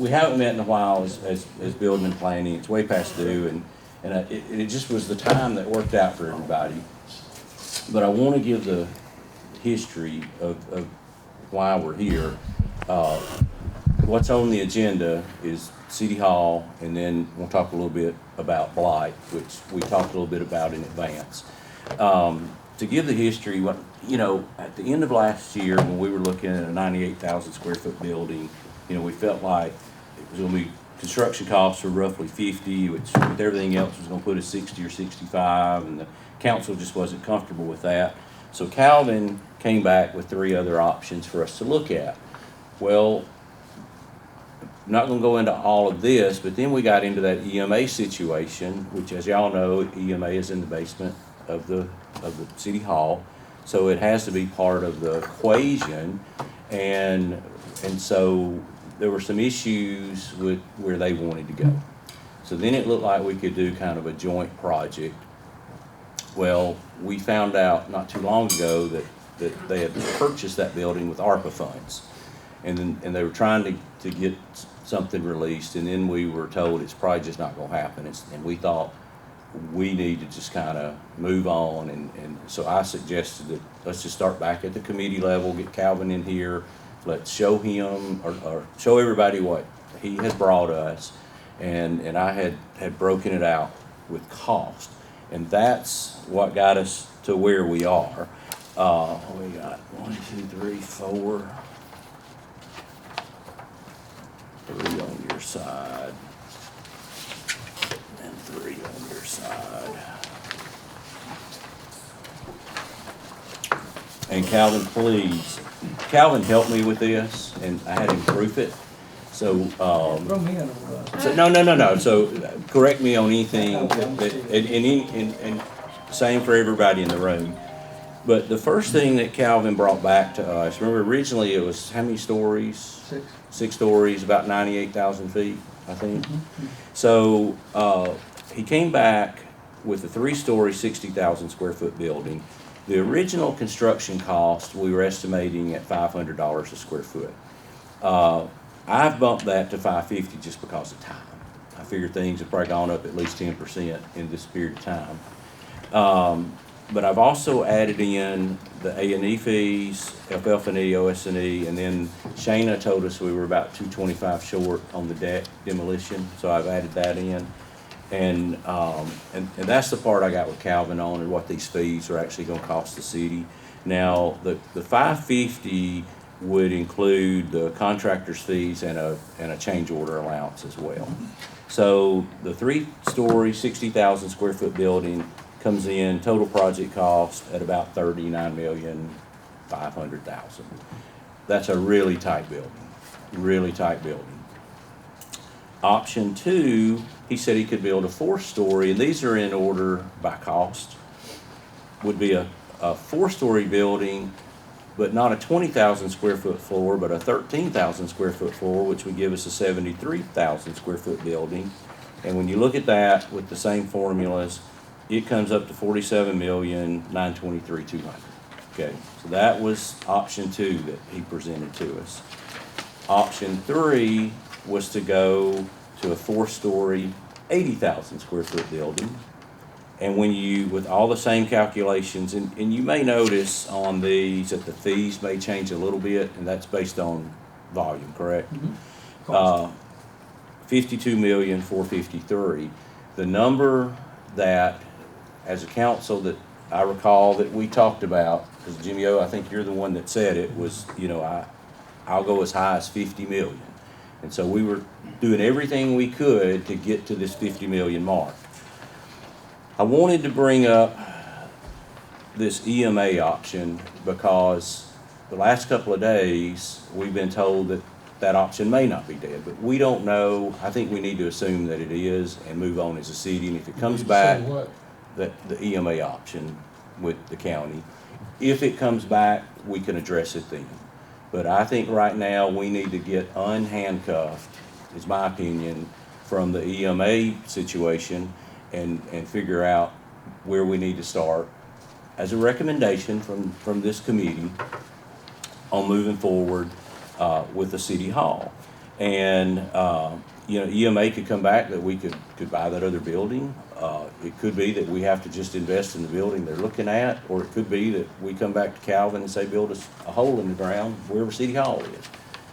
we haven't met in a while as building and planning. It's way past due, and it just was the time that worked out for everybody. But I want to give the history of why we're here. What's on the agenda is City Hall, and then we'll talk a little bit about blight, which we talked a little bit about in advance. To give the history, at the end of last year, when we were looking at a 98,000 square foot building, we felt like it was going to be, construction costs were roughly 50, which with everything else was going to put us 60 or 65, and the council just wasn't comfortable with that. So Calvin came back with 3 other options for us to look at. Well, I'm not going to go into all of this, but then we got into that EMA situation, which, as y'all know, EMA is in the basement of the City Hall, so it has to be part of the equation, and so there were some issues with where they wanted to go. So then it looked like we could do kind of a joint project. Well, we found out not too long ago that they had purchased that building with ARPA funds, and they were trying to get something released, and then we were told it's probably just not going to happen, and we thought we need to just kind of move on, and so I suggested that let's just start back at the committee level, get Calvin in here, let's show him or show everybody what he has brought us, and I had broken it out with cost, and that's what got us to where we are. We got 1, 2, 3, 4, 3 on your side, and 3 on your side. And Calvin, please, Calvin helped me with this, and I had him proof it. So, no. So, correct me on anything, and same for everybody in the room. But the first thing that Calvin brought back to us, remember originally it was how many stories? 6 stories, about 98,000 feet, I think. So he came back with a 3-story, 60,000 square foot building. The original construction cost we were estimating at $500 a square foot. I've bumped that to $550 just because of time. I figured things have probably gone up at least 10% in this period of time. But I've also added in the A&E fees, FF&E, OS&E, and then Shayna told us we were about $225 short on the deck demolition, so I've added that in. And that's the part I got with Calvin on, and what these fees are actually going to cost the city. Now, the $550 would include the contractor's fees and a change order allowance as well. So the 3-story, 60,000 square foot building comes in total project cost at about $39,500,000. That's a really tight building. Option 2, he said he could build a 4-story, and these are in order by cost, would be a 4-story building, but not a 20,000 square foot floor, but a 13,000 square foot floor, which would give us a 73,000 square foot building. And when you look at that with the same formulas, it comes up to $47,923,200. Okay, so that was option 2 that he presented to us. Option 3 was to go to a 4-story, 80,000 square foot building. And when you, with all the same calculations, and you may notice on these that the fees may change a little bit, and that's based on volume, correct? Mm-hmm. 52,453,000. The number that, as a council, that I recall that we talked about, because Jimmy O, I think you're the one that said it, was, I'll go as high as 50 million. And so we were doing everything we could to get to this 50 million mark. I wanted to bring up this EMA option because the last couple of days we've been told that that option may not be dead, but we don't know. I think we need to assume that it is and move on as a city. And if it comes back, that the EMA option with the county, if it comes back, we can address it then. But I think right now we need to get unhandcuffed, is my opinion, from the EMA situation and figure out where we need to start as a recommendation from this committee on moving forward with the city hall. And, EMA could come back that we could buy that other building. It could be that we have to just invest in the building they're looking at, or it could be that we come back to Calvin and say, build us a hole in the ground wherever City Hall is.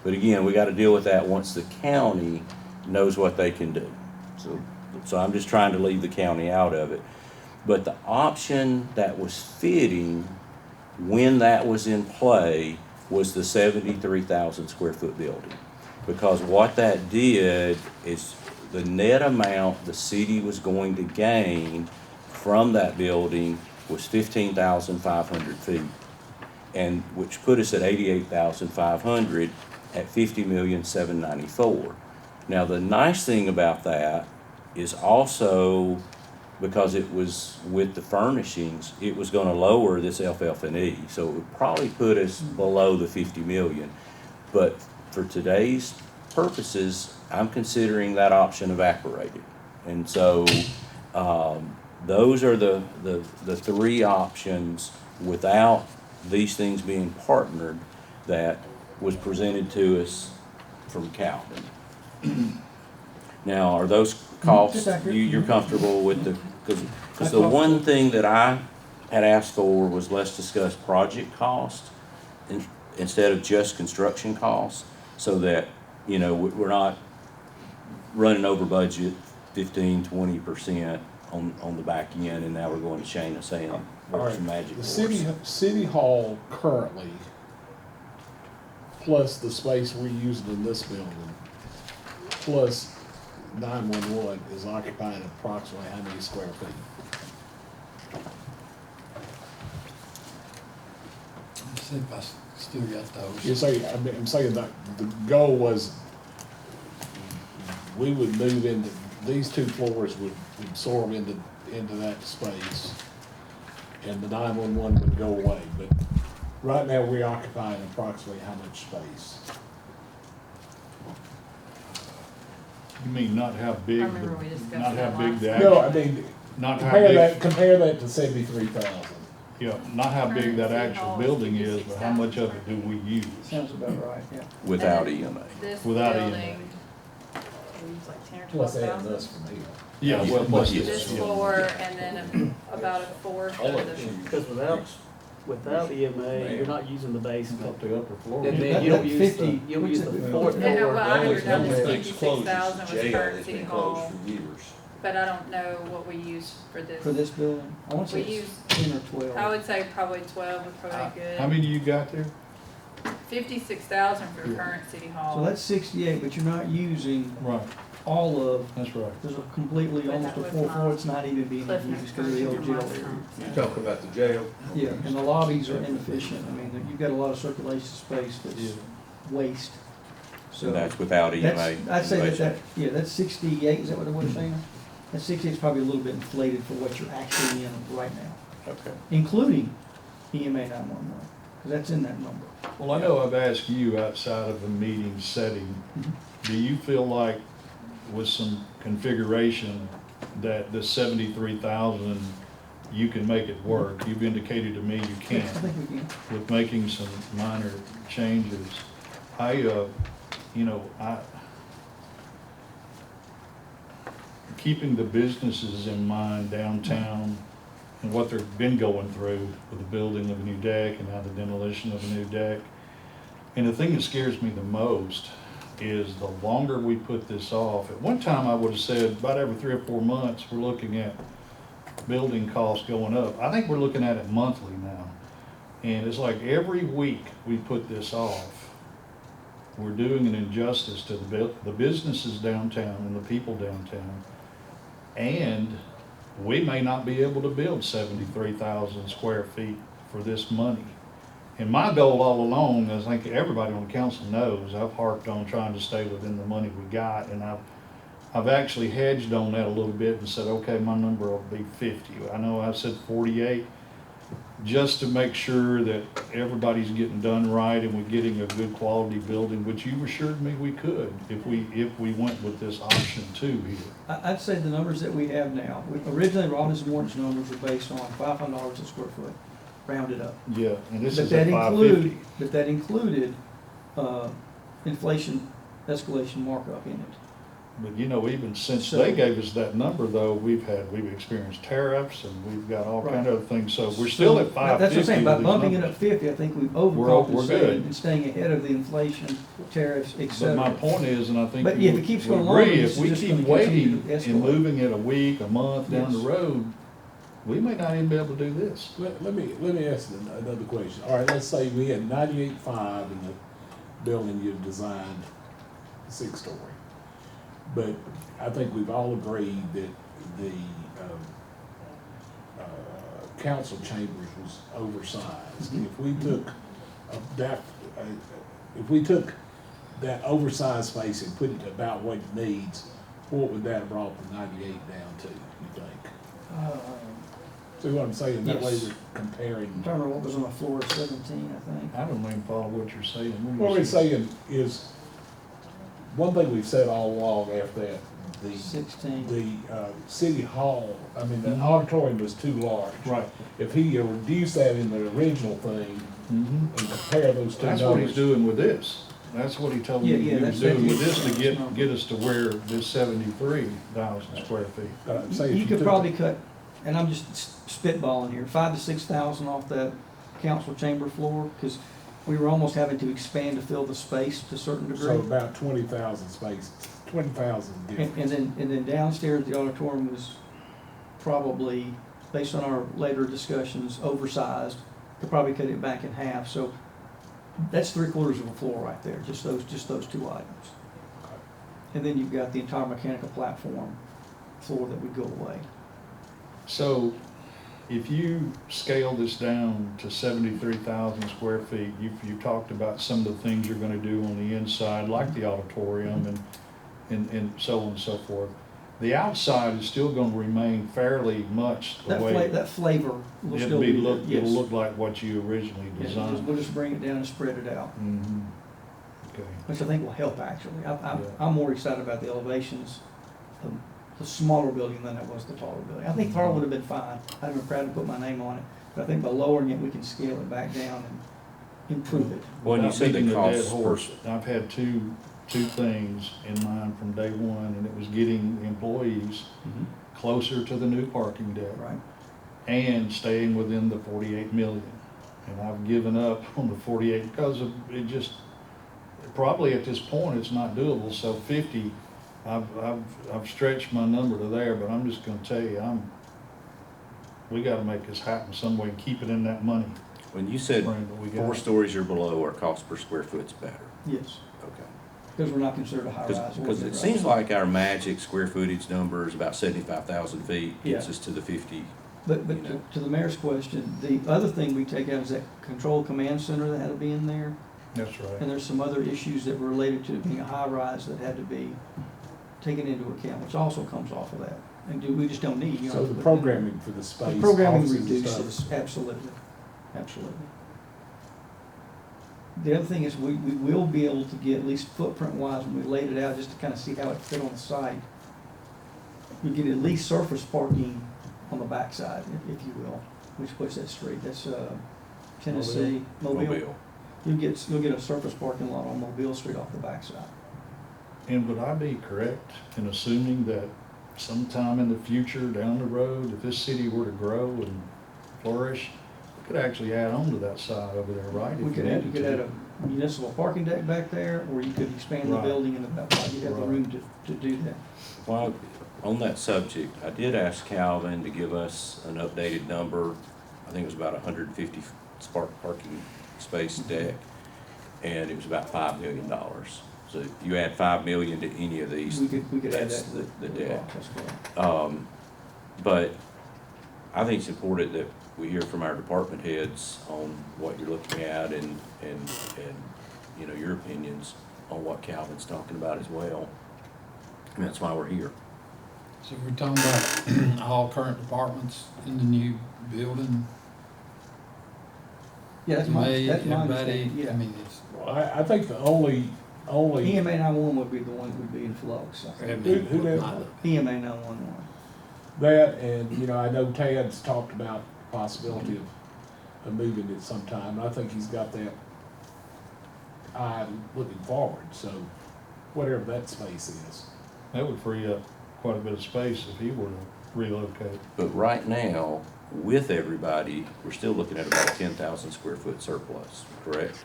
But again, we gotta deal with that once the county knows what they can do. So I'm just trying to leave the county out of it. But the option that was fitting when that was in play was the 73,000 square foot building. Because what that did is the net amount the city was going to gain from that building was 15,500 feet, and which put us at 88,500 at 50,794,000. Now the nice thing about that is also, because it was with the furnishings, it was gonna lower this FF&E, so it would probably put us below the 50 million. But for today's purposes, I'm considering that option evaporated. And so, those are the three options without these things being partnered that was presented to us from Calvin. Now, are those costs, you're comfortable with because the one thing that I had asked for was let's discuss project cost instead of just construction costs, so that, we're not running over budget 15-20% on the back end, and now we're going to Shana saying work some magic The for us. city hall currently, plus the space we're using in this building, plus 911 is occupying approximately how many square feet? See if I still got those. You say, I'm saying that the goal was we would move into, these two floors would absorb into that space, and the 911 would go away, but right now we're occupying approximately how much space? You mean not how big, I remember we discussed not how that big the last No, actual, I mean, not how big, compare that to 73,000. yeah, not how big that Current actual City Hall building is is, but how much of it do we use? Sounds about right, yeah. Without And EMA. This Without building, we use like 10 or Plus 12 adding this thousand. from here. Yeah, well, Yes. plus Yes. This yeah. floor, and then about a fourth of the, Because without EMA, you're not using the basement. Up to upper floor. And then That- you don't that use 50 the, you'll use the what's it- fourth yeah, floor. well, I had done this Things closed. 56,000 was Jail current has City been Hall, closed for years. but I don't know what we use for this. For this building, I want to We say use, it's 10 or 12. I would say probably 12 would probably be good. How many you got there? 56,000 for Yeah. current City Hall. So that's 68, but you're not using Right, all of, that's right. there's a completely, But almost that a was full not floor, it's not even being Cliff used Notes because of the old version jail from last area. time. You talking about the jail? Yeah, and the lobbies are inefficient, I mean, you've got a lot of circulation space Yeah. that's waste. So So that's without EMA. that's, I'd say that, yeah, that's 68, is that what we're saying? That 68 is probably a little bit inflated for what you're actually in right now, Okay. including EMA 911, because that's in that number. Well, I know I've asked you outside of a meeting setting, do you feel like with some configuration that the 73,000, you can make it work? You've indicated to me you can, I think we can. with making some minor changes. Keeping the businesses in mind downtown and what they've been going through with the building of a new deck and now the demolition of a new deck. And the thing that scares me the most is the longer we put this off. At one time, I would have said about every 3 or 4 months, we're looking at building costs going up. I think we're looking at it monthly now. And it's like every week we put this off, we're doing an injustice to the businesses downtown and the people downtown. And we may not be able to build 73,000 square feet for this money. And my goal all along, as I think everybody on the council knows, I've harped on trying to stay within the money we got, and I've actually hedged on that a little bit and said, okay, my number will be 50. I know I said 48, just to make sure that everybody's getting done right and we're getting a good quality building, which you assured me we could if we went with this option 2 here. I'd say the numbers that we have now, originally Robbins and Warren's numbers were based on $500 a square foot, rounded up. Yeah, and this But is that at 550. included inflation escalation markup in it. But you know, even since So- they gave us that number though, we've experienced tariffs and we've got all kind of other things, so we're still at So, 550. That's what I'm saying, by with these bumping it numbers. up 50, I think we've We're overcompensated good. and staying ahead of the inflation, tariffs, et But my cetera. point is, and I think But you if it keeps would going longer, agree, this if is we just keep gonna continue waiting to and escalate. moving it a week, a month down the Yes. road, we may not even be able to do this. Let me ask another question. All right, let's say we had 98.5 in the building you designed, 6-story. But I think we've all agreed that the council chambers was oversized. If we took if we took that oversized space and put it about what it needs, what would that have brought the 98 down to, you think? See what I'm saying? That way Yes. we're comparing. I'm trying to remember what was on the floor, 17, I think. I don't even follow what you're saying. What we're saying is, one thing we've said all along after that, the 16. city hall, I mean, the Mhm. auditorium was too large. Right. If he reduced that in the original thing Mhm. and compare those two That's what he's numbers. doing with this. That's what he told me Yeah, he was that's doing with his this to number. get us to where this 73,000 square feet. Say if You could took probably the- cut, and I'm just spitballing here, 5,000 to 6,000 off that council chamber floor, because we were almost having to expand to fill the space to a certain So degree. about 20,000 spaces, 20,000 And difference. then downstairs, the auditorium was probably, based on our later discussions, oversized. Could probably cut it back in half, so that's 3/4 of a floor right there, just those two items. And then you've got the entire mechanical platform floor that would go away. So if you scale this down to 73,000 square feet, you talked about some of the things you're gonna do on the inside, like the auditorium and so on and so forth. The outside is still gonna remain fairly much the way, That flavor will it'll still be be there, look, yes. it'll look like what you originally Yeah, designed. we'll just bring it down and spread it out, Mhm. Okay. which I think will help actually. Yeah. I'm more excited about the elevations, the smaller building than it was the taller building. I think taller would have been fine. I'd been proud to put my name on it, but I think by lowering it, we can scale it back down and improve it. Well, and you Without said the beating a dead cost per, horse, I've had two things in mind from day one, and it was getting employees closer to the new parking deck Right? and staying within the 48 million. And I've given up on the 48 because of, it just, probably at this point, it's not doable, so 50, I've stretched my number to there, but I'm just gonna tell you, we gotta make this happen some way and keep it in that money. when you said Brandon, we got 4 it. stories or below, our cost per square foot's better. Yes, Okay. because we're not considered a high rise. Because it seems like our magic square footage number is about 75,000 feet, gets Yeah. us to the 50. But you know. to the mayor's question, the other thing we take out is that control command center that had to be in there. That's right. And there's some other issues that were related to it being a high rise that had to be taken into account, which also comes off of that. And we just don't need, you know. So the programming for the space. The programming offices and stuff. reduces, absolutely, absolutely. The other thing is we will be able to get, at least footprint wise, when we laid it out, just to kind of see how it fit on the site. You get at least surface parking on the backside, if you will, what's that street? That's, Tennessee, Mobile. You'll get a surface parking lot on Mobile Street off the backside. And would I be correct in assuming that sometime in the future, down the road, if this city were to grow and flourish, we could actually add on to that side over there, right? if We could add, you needed could to? add a municipal parking deck back there, or you could expand the Right. building in the back, you'd have the Right. room to do that. Well, on that subject, I did ask Calvin to give us an updated number. I think it was about 150 parking space deck, and it was about $5 million. So if you add 5 million to any of these, We could add that's that to the the deck. box, that's correct. But I think it's important that we hear from our department heads on what you're looking at and, you know, your opinions on what Calvin's talking about as well. And that's why we're here. So we're talking about all current departments in the new building. Yeah, that's my May, understanding, everybody, yeah. I mean, it's, Well, I think the only, EMA 911 would be the one that would be in flux. I think. Who did- EMA 911. that, and, you know, I know Tad's talked about the possibility of moving it sometime, and I think he's got that eye looking forward, so whatever that space is. That would free up quite a bit of space if he were to relocate. But right now, with everybody, we're still looking at about a 10,000 square foot surplus, correct?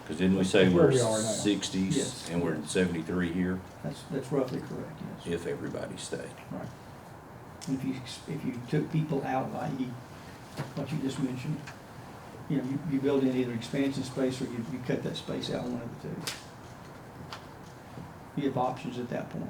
Because didn't we say That's where we're we are now. 60s Yes. and we're at 73 here, That's roughly correct, yes. if everybody stayed? Right. And if you took people out, i.e., what you just mentioned, you know, you build in either expansion space or you cut that space out, one of the two. You have options at that point.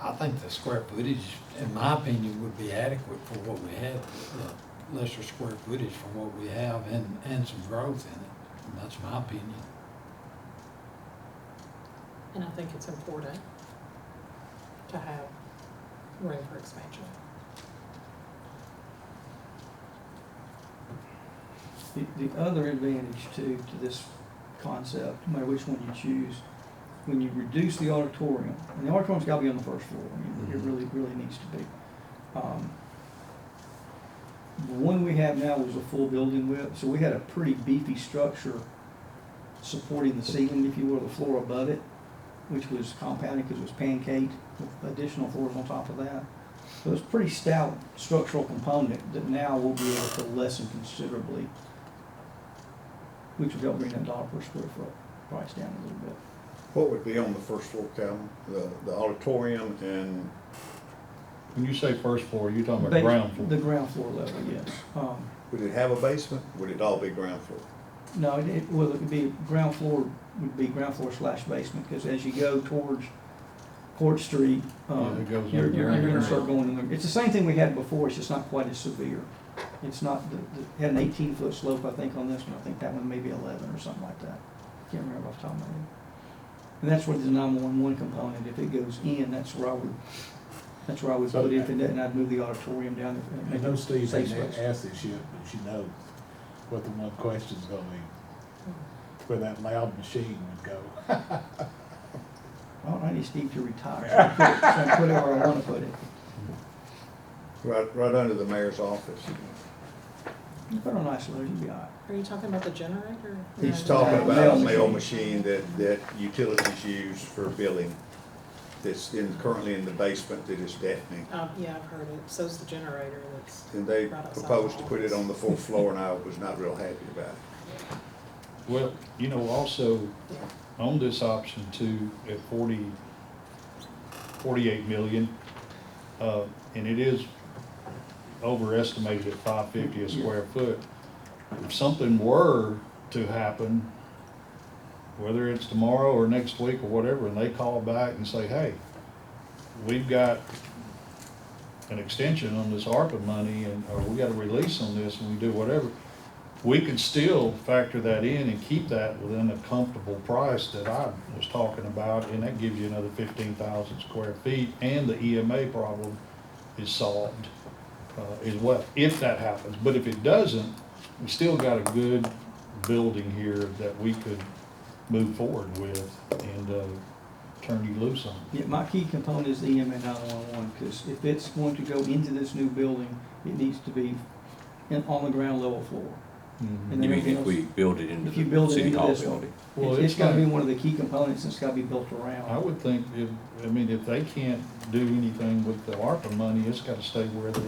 I think the square footage, in my opinion, would be adequate for what we have, lesser square footage for what we have and some growth in it. And that's my opinion. And I think it's important to have room for expansion. The other advantage to this concept, no matter which one you choose, when you reduce the auditorium, and the auditorium's gotta be on the first floor, I mean, it really needs to be. The one we have now was a full building width, so we had a pretty beefy structure supporting the ceiling, if you will, the floor above it, which was compounded because it was pancaked with additional floors on top of that. So it's a pretty stout structural component that now we'll be able to lessen considerably, which will help bring that dollar per square foot price down a little bit. What would be on the first floor, Calvin? The auditorium and, When you say first floor, you're talking about Ba- ground floor? The ground floor level, yes. would it have a basement? Would it all be ground floor? No, it would be ground floor / basement, because as you go towards Court Street, Yeah, it goes you're underground. gonna start going in there. It's the same thing we had before, it's just not quite as severe. It's not, had an 18-foot slope, I think, on this one. I think that one may be 11 or something like that. Can't remember off the top of my head. And that's where the 911 component, if it goes in, that's where I would So- put it. If it doesn't, I'd move the auditorium down there. and I make know it Steve safe hasn't space. asked this yet, but you know what the one question's gonna be, where that loud machine would go. Well, I need Steve to retire, so I can put it where I wanna put it. Right under the mayor's office. You put it on isolation, you'll be all right. Are you talking about the generator? He's No. talking about Mail a mail machine. machine that utilities use for billing that's currently in the basement that is deafening. Yeah, I've heard it. So's the generator that's. And they right outside proposed the to put it office. on the fourth floor and I was not real happy about it. Well, you know, also, on this option too, at 48 million, and it is overestimated at 550 a square foot. If something were to happen, whether it's tomorrow or next week or whatever, and they call back and say, hey, we've got an extension on this ARPA money, and, or we got a release on this, and we do whatever, we could still factor that in and keep that within a comfortable price that I was talking about, and that gives you another 15,000 square feet, and the EMA problem is solved as well, if that happens. But if it doesn't, we still got a good building here that we could move forward with and turn you loose on. Yeah, my key component is the EMA 911, because if it's going to go into this new building, it needs to be on the ground level floor. And then You mean everything if we else- build it into If you the build it city into hall this building? one, Well, it's it's gotta be not- one of the key components, and it's gotta be built around. I would think if they can't do anything with the ARPA money, it's gotta stay where they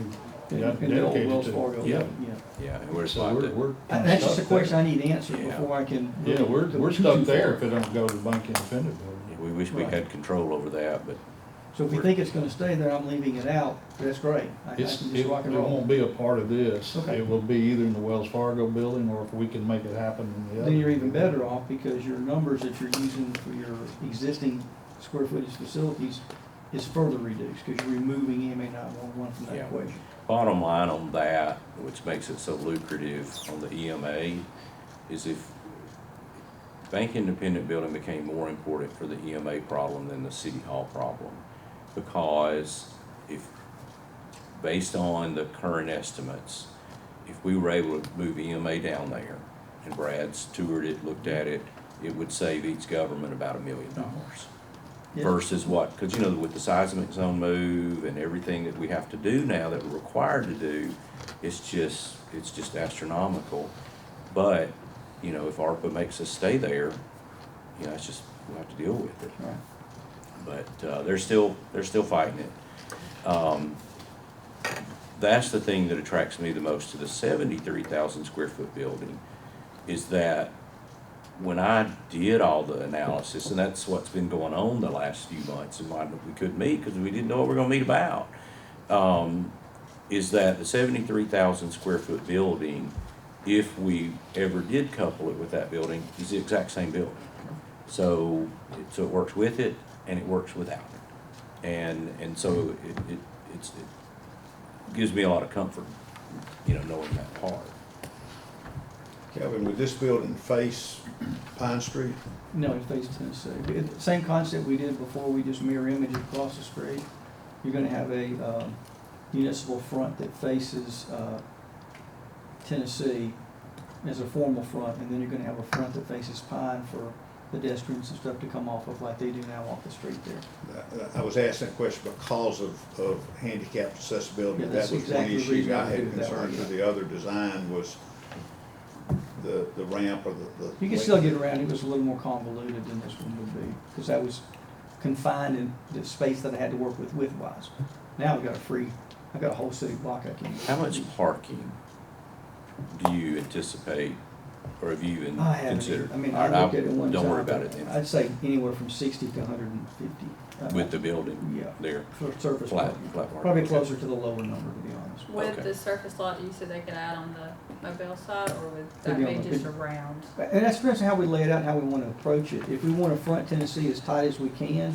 got In the old dedicated Wells to. Fargo, Yeah. yeah. Yeah, and we're just So like we're that. That's just a stuck question there. I need answered Yeah. before I can. Yeah, we're go stuck too there far. if it don't go to the Bank Independent building. We wish we Right. had control over that, but So if you think it's gonna stay there, I'm leaving it out, that's great. I can It just rock and won't roll. be a part of this. Okay. It will be either in the Wells Fargo building, or if we can make it happen in the other. Then you're even better off, because your numbers that you're using for your existing square footage facilities is further reduced, because you're removing EMA 911 from that Yeah. equation. bottom line on that, which makes it so lucrative on the EMA, is if Bank Independent building became more important for the EMA problem than the city hall problem. Because if, based on the current estimates, if we were able to move EMA down there, and Brad's toured it, looked at it, it would save each government about $1 million. Yeah. versus what, because you know, with the seismic zone move and everything that we have to do now that we're required to do, it's just astronomical. But, you know, if ARPA makes us stay there, you know, it's just, we'll have to deal with it. Right. But they're still fighting it. That's the thing that attracts me the most to the 73,000 square foot building, is that when I did all the analysis, and that's what's been going on the last few months, and why we couldn't meet, because we didn't know what we were gonna meet about, is that the 73,000 square foot building, if we ever did couple it with that building, is the exact same building. So it works with it, and it works without it. And so it gives me a lot of comfort, you know, knowing that part. Calvin, would this building face Pine Street? No, it faces Tennessee. Same concept we did before, we just mirror image it across the street. You're gonna have a municipal front that faces Tennessee as a formal front, and then you're gonna have a front that faces Pine for pedestrians and stuff to come off of like they do now off the street there. I was asking that question because of handicapped accessibility. Yeah, That that's was one exactly the issue reason I I had did it that concerns way, with yeah. the other design was the ramp or the. You can still get around, it was a little more convoluted than this one would be, because I was confined in the space that I had to work with width-wise. Now I've got a whole city block I can use. How much parking do you anticipate, or have you even I haven't, considered? I mean, All I right, looked at it one time. Don't worry about it then. I'd say anywhere from 60 to 150. With the building Yeah. there, For surface flat parking. parking. Probably Okay. closer to the lower number, to be honest. With Okay. the surface lot, you said they could add on the mobile side, or would Could that be be on the- just around? And that's depends on how we lay it out and how we want to approach it. If we want to front Tennessee as tight as we can,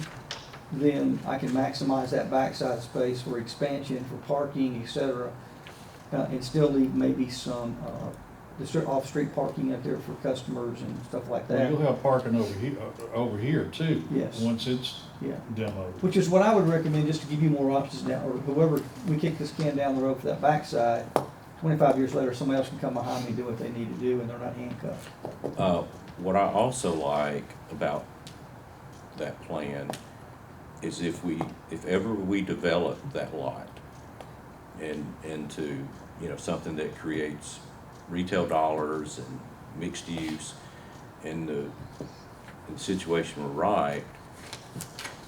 then I can maximize that backside space for expansion, for parking, et cetera, and still leave maybe some, off-street parking out there for customers and stuff like Well, that. you'll have parking over here too. Yes. Once it's Yeah. demoed. Which is what I would recommend, just to give you more options down, or whoever, we kick this can down the road for that backside, 25 years later, somebody else can come behind me and do what they need to do, and they're not handcuffed. What I also like about that plan is if ever we develop that lot into, you know, something that creates retail dollars and mixed use, and the situation were right,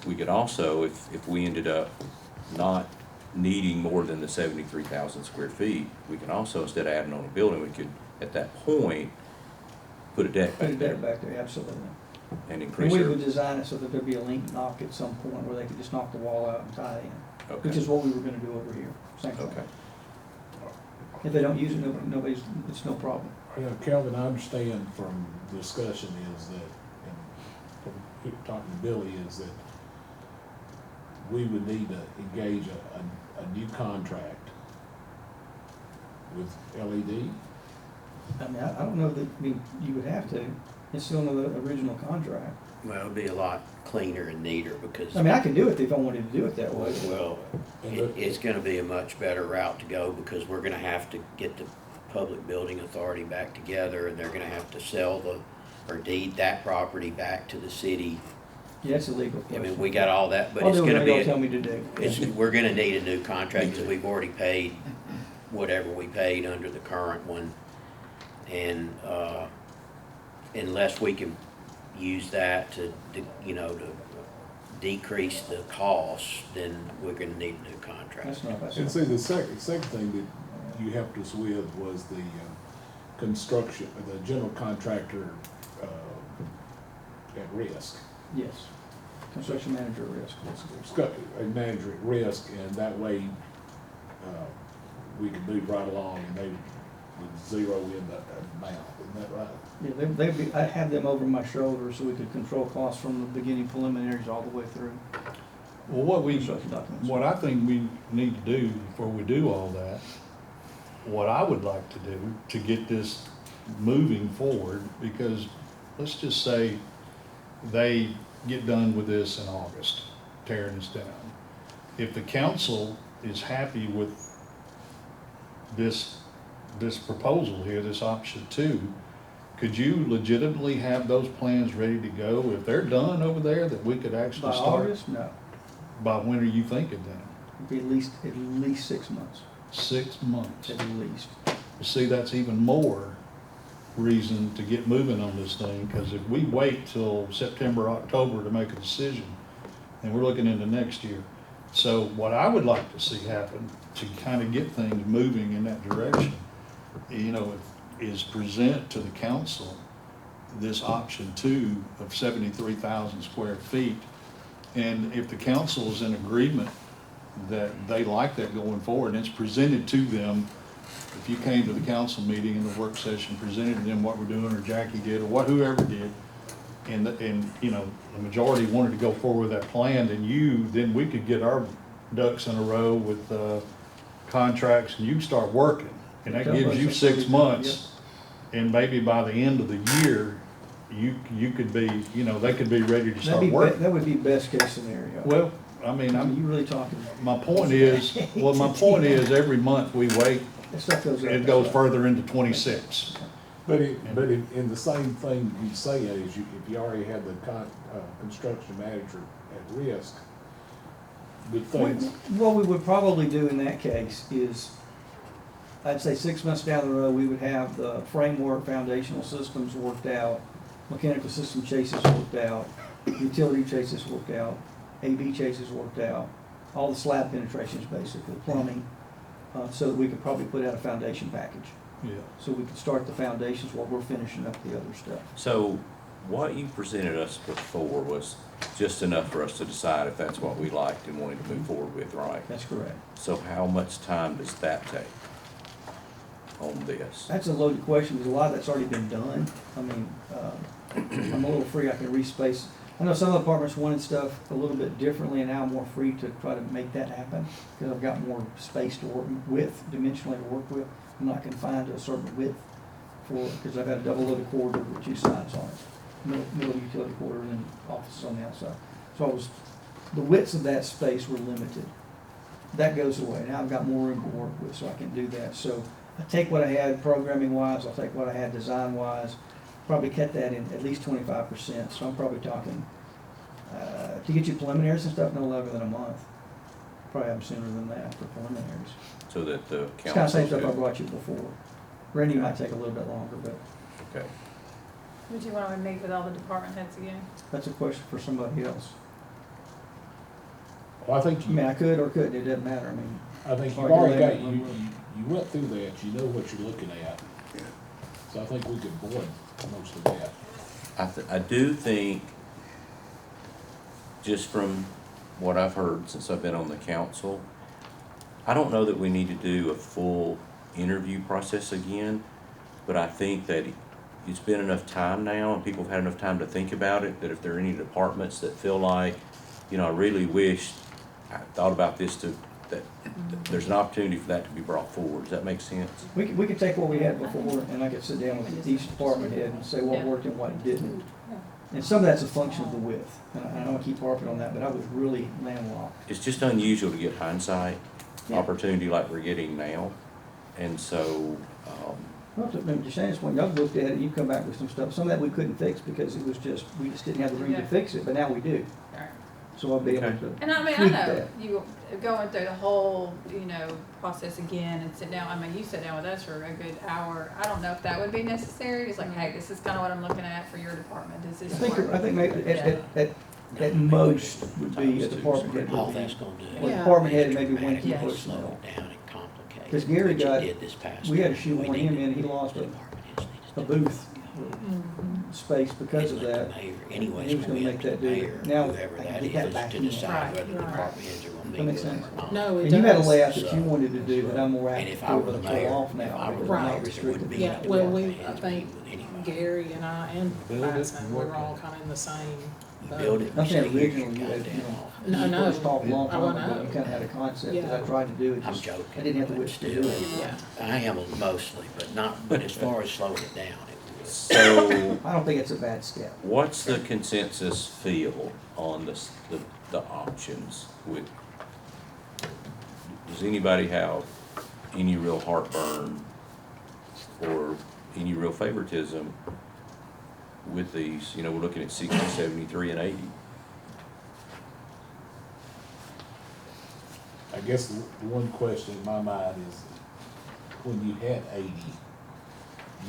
we could also, if we ended up not needing more than the 73,000 square feet, we can also, instead of adding on a building, we could, at that point, put a deck Put back it there back there, absolutely. and And increase we their. would design it so that there'd be a link knock at some point where they could just knock the wall out and tie it in, which Okay, is what we were gonna do over here, same thing. okay. If they don't use it, nobody's, it's no problem. You know, Kelvin, I understand from the discussion is that, and from talking to Billy, is that we would need to engage a new contract with LED. I mean, I don't know that, I mean, you would have to, it's still another original contract. Well, it'd be a lot cleaner and neater because, I mean, I can do it if I wanted to do it that way. well, it's gonna be a much better route to go because we're gonna have to get the Public Building Authority back together and they're gonna have to sell or deed that property back to the city. Yeah, it's illegal. I mean, we got all that, but I'll it's do gonna what be, they'll tell me to do. we're gonna need a new contract because we've already paid whatever we paid under the current one. And, unless we can use that to decrease the cost, then we're gonna need a new contract. That's not, that's And not. see, the second thing that you helped us with was the construction, the general contractor at risk. Yes. Construction manager risk. A manager at risk, and that way, we could move right along and they would zero in the amount, isn't that right? Yeah, they'd be, I have them over my shoulder so we could control costs from the beginning preliminaries all the way through. Well, Construction documents. what I think we need to do before we do all that, what I would like to do to get this moving forward, because let's just say they get done with this in August, tearing this down. If the council is happy with this proposal here, this option 2, could you legitimately have those plans ready to go? If they're done over there, that we could By actually start? August, no, By when are you thinking then? it'd be at least 6 months, 6 months. at least. See, that's even more reason to get moving on this thing, because if we wait till September, October to make a decision, then we're looking into next year. So what I would like to see happen to kind of get things moving in that direction, you know, is present to the council this option 2 of 73,000 square feet. And if the council is in agreement that they like that going forward, and it's presented to them, if you came to the council meeting in the work session, presented to them what we're doing, or Jackie did, or whoever did, and you know, the majority wanted to go forward with that plan, then we could get our ducks in a row with contracts, and you start working. And that gives you 6 months, and maybe by the end of the year, you could be, you know, they could be ready to start working. That would be best case scenario. Well, I mean, You really talking. my point is, every month we wait, That stuff goes up. it goes further into 26. But in the same thing you say is, if you already have the construction manager at risk, with things, What we would probably do in that case is, I'd say 6 months down the road, we would have the framework, foundational systems worked out, mechanical system chases worked out, utility chases worked out, AB chases worked out, all the slab penetrations basically, plumbing, so that we could probably put out a foundation package. Yeah. So we could start the foundations while we're finishing up the other stuff. So what you presented us before was just enough for us to decide if that's what we liked and wanted to move forward with, right? That's correct. So how much time does that take on this? That's a loaded question, because a lot of that's already been done. I mean, I'm a little free, I can respace. I know some departments wanted stuff a little bit differently, and now I'm more free to try to make that happen, because I've got more space to work with, dimensionally to work with. I'm not confined to a certain width because I've got a double loaded corridor with 2 sides on it, middle utility corridor and then offices on the outside. So the widths of that space were limited. That goes away. Now I've got more room to work with, so I can do that. So I take what I had programming wise, I'll take what I had design wise, probably cut that in at least 25%. So I'm probably talking, to get you preliminaries and stuff, no longer than a month. Probably have them sooner than that for preliminaries. So that the It's kind of council same stuff I could, brought you before. Randy might take a little bit longer, but okay. Would you want to meet with all the department heads again? that's a question for somebody else. well, I think I mean, I could or couldn't, it doesn't matter. I mean, I think you've Hard to already lay got, it in one room. you went through that, you know what you're looking at. So I think we could avoid most of that. I do think, just from what I've heard since I've been on the council, I don't know that we need to do a full interview process again, but I think that it's been enough time now and people have had enough time to think about it, that if there are any departments that feel like, you know, I really wish I thought about this that there's an opportunity for that to be brought forward. Does that make sense? we could take what we had before and I could sit down with each department head and say what Yeah. worked and what didn't. And some of that's a function of the width. And I don't keep harping on that, but I was really landlocked. It's just unusual to get hindsight Yeah. opportunity like we're getting now. And so, Well, to Shannon's point, y'all looked at it, you come back with some stuff. Some of that we couldn't fix because it was just, we just didn't have the room to Yeah. fix it, but now we do. Right. So I'll be able Okay. to. And I mean, I tweak know that. you going through the whole, process again and sit down. I mean, you sat down with us for a good hour. I don't know if that would be necessary. It's like, hey, this is kind of what I'm looking at for your department. Does this work? I think maybe at most would be a department head. All would be- that's gonna do. Or Yeah. department head and maybe one key Yeah. personnel. Slow it down and complicate. 'Cause Gary what you got- did this past we had to time. shoehorn We him needed in. He lost department heads a needed to booth Mhm. space because of Let the that. mayor- Anyways, He was gonna we make have to that the do. mayor, Now, whoever I can that get that is, back to in. decide Right, whether the right. department heads are gonna That be makes good sense. or not. No, it And you had a does. layout that you wanted to do that I'm more And apt if to I be were able the to pull mayor, off if now. I were because the I'm not mayor, there restricted wouldn't be. to Yeah, that. well, we, I department heads think meeting anyway. Gary and I and Build it Bison, and we work were it. all kind of in the same You boat. build it, I'm you saying stay here, originally you you had, goddamn office. No, you no. first talked a long I time wanna ago, know. you kinda had a concept that I Yeah. tried to do, it I'm just, joking. I didn't have the but wits to do still, it. Yeah. I am mostly, but as far as slowing it down, it would. so I don't think it's a bad step. what's the consensus feel on the options with, does anybody have any real heartburn or any real favoritism with these, you know, we're looking at 60, 73, and 80. I guess the one question in my mind is, when you had 80,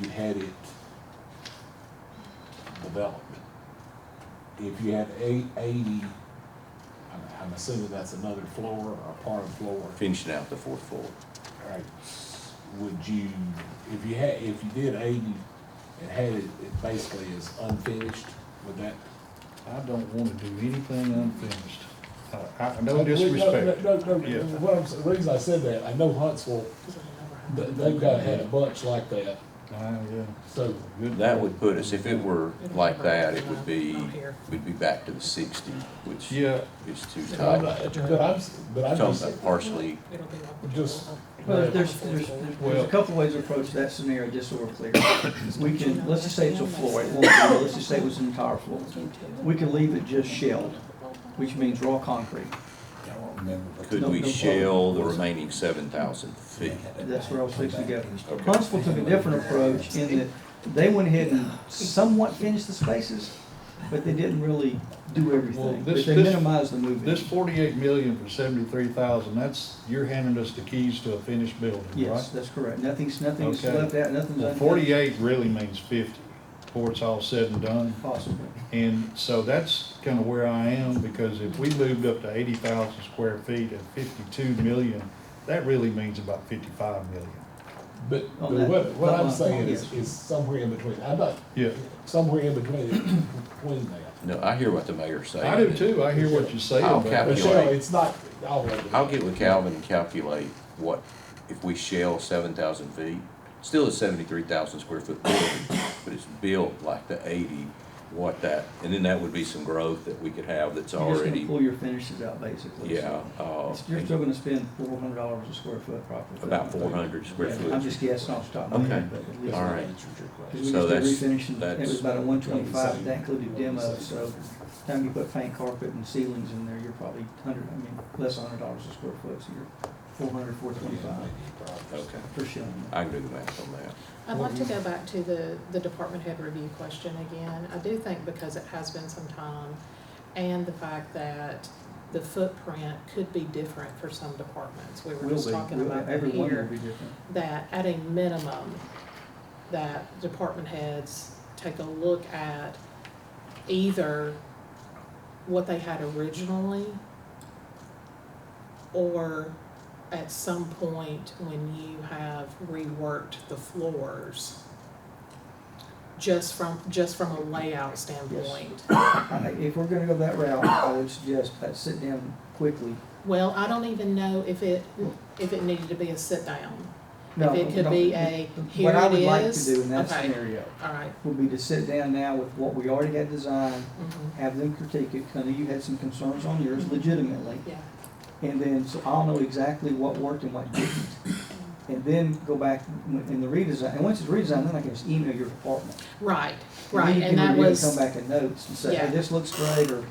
you had it developed. If you had 80, I'm assuming that's another floor or part of the floor. Finishing out the 4th floor. All right, would you, if you did 80 and had it basically as unfinished, would that? I don't wanna do anything unfinished. No disrespect. No, Yeah. the reason I said that, I know Huntsville, they've got had a bunch like that, Yeah. so. Good That point. would put us, if it were like that, it would be, we'd be back to the 60, which Yeah, is too But tight. I'm Talking just, about partially, just, Well, there's a couple ways to approach that scenario, just so we're clear. We can, let's just say it's a floor, it won't be, let's just say it was an entire floor. We can leave it just shelled, which means raw concrete. could No, we no shell the problem. remaining 7,000 feet? That's where I was fixing to go. Huntsville took a different approach in that they went ahead and somewhat finished the spaces, but they didn't really do Well, everything. But this- they this- minimized the movement. this 48 million for 73,000, you're handing us the keys to a finished building, right? Yes, that's correct. Nothing's Okay. left out, nothing's Well, unfinished. 48 really means 50 before it's all said and done. Possibly. And so that's kind of where I am, because if we moved up to 80,000 square feet at 52 million, that really means about 55 million. but On that- what I'm that saying one, is somewhere in between, I'm not, Yeah, somewhere in between that. No, I hear what the mayor's saying. I do too, I hear what you're saying, I'll but calculate. Michelle, it's not all of it. I'll get with Calvin and calculate what, if we shell 7,000 feet, still a 73,000 square foot building, but it's built like the 80, what that, and then that would be some growth that we could have that's You're just gonna already, pull your finishes out, basically. yeah, You're still gonna spend $400 a square foot probably. about 400 square Yeah, foot. I'm just guessing off the top of my Okay. head, but at least. All right. Because we So just did that's- refinishing, it that's- was about a 125, that included demo, so time you put paint, carpet, and ceilings in there, you're probably less than $100 a square foot, so you're 400, 425 Okay, for showing. I can do the math on that. I'd like to go back to the department head review question again. I do think because it has been some time, and the fact that the footprint could be different for some departments. We were just talking about that Every one will here, be different. that at a minimum, that department heads take a look at either what they had originally, or at some point when you have reworked the floors, just from a layout standpoint. If we're gonna go that route, I would suggest let's sit down quickly. Well, I don't even know if it needed to be a sit down. No, If it could no, be a, here What I would it like to is. do in that Okay. scenario All right. would be to sit down now with what we already had designed, Mhm. have them critique it, 'cause I know you had some concerns on yours legitimately. Yeah. And then, so I'll know exactly what worked and what didn't. And then go back in the redesign, and once it's redesigned, then I can just email your department. Right, then right, you and can that review it, was, come back and notes and say, hey, Yeah. this looks great, or,